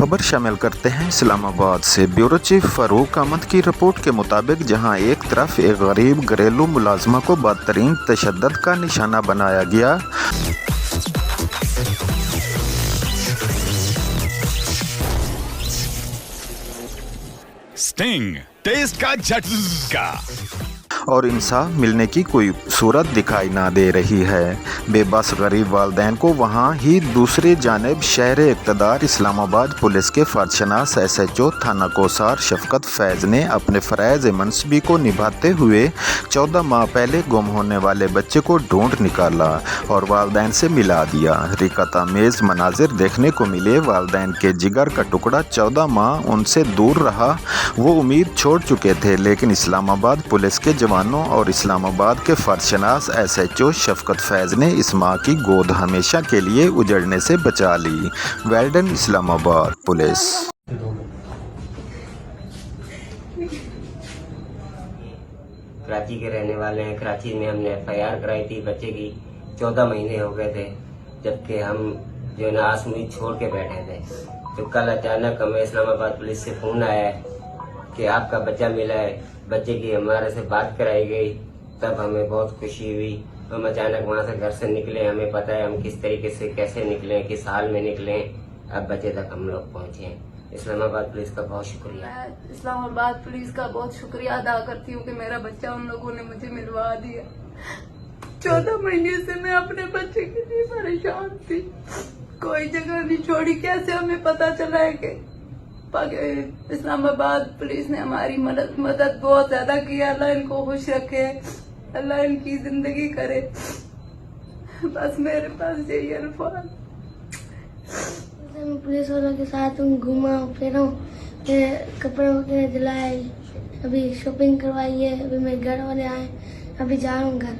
खबर शामिल करते हैं इस्लामाबाद से। ब्यूरो चीफ फारूक अहमद की रिपोर्ट के मुताबिक जहां एक तरफ एक गरीब घरेलू मुलाजमा को बदतरीन तशद्दुद का निशाना बनाया गया, स्टिंग टेस्ट का झटका और इंसाफ मिलने की कोई सूरत दिखाई ना दे रही है। बेबस गरीब वालदैन को वहाँ ही दूसरी जानिब शहर इक़्तिदार इस्लामाबाद पुलिस के फर्शनास SHO थाना कोसार शफकत फैज़ ने अपने फ़राइज़ मनसबी को निभाते हुए 14 माह पहले गुम होने वाले बच्चे को ढूंढ निकाला और वालदैन से मिला दिया। रिकतामेज़ मनाजिर देखने को मिले। वालदैन के जिगर का टुकड़ा 14 माह उनसे दूर रहा। वो उम्मीद छोड़ चुके थे, लेकिन इस्लामाबाद पुलिस के जवानों और इस्लामाबाद के फर्शनास SHO शफकत फैज़ ने इस माँ की गोद हमेशा के लिए उजड़ने से बचा ली। Well done Islamabad police. कराची के रहने वाले हैं। कराची में हमने FIR कराई थी। बच्चे की 14 महीने हो गए थे, जबकि हम जो है ना आस उम्मीद छोड़ के बैठे थे। तो कल अचानक हमें इस्लामाबाद पुलिस से फोन आया है कि आपका बच्चा मिला है। बच्चे की हमारे से बात कराई गई, तब हमें बहुत खुशी हुई। हम अचानक वहाँ से घर से निकले। हमें पता है हम किस तरीके से कैसे निकले, किस हाल में निकले। अब बच्चे तक हम लोग पहुँचे हैं। इस्लामाबाद पुलिस का बहुत शुक्रिया। मैं इस्लामाबाद पुलिस का बहुत शुक्रिया अदा करती हूँ कि मेरा बच्चा उन लोगों ने मुझे मिलवा दिया। 14 महीने से मैं अपने बच्चे के लिए परेशान थी, कोई जगह नहीं छोड़ी। कैसे हमें पता चला है कि इस्लामाबाद पुलिस ने हमारी मदद बहुत ज्यादा की। अल्लाह इनको खुश रखे, अल्लाह इनकी जिंदगी करे। बस मेरे पास यही अल्फाज। मैं पुलिस वालों के साथ घूमा फिरा, कपड़े वगैरह दिलाए, अभी शॉपिंग करवाई है। अभी मेरे घर वाले आए, अभी जा रहा हूँ घर।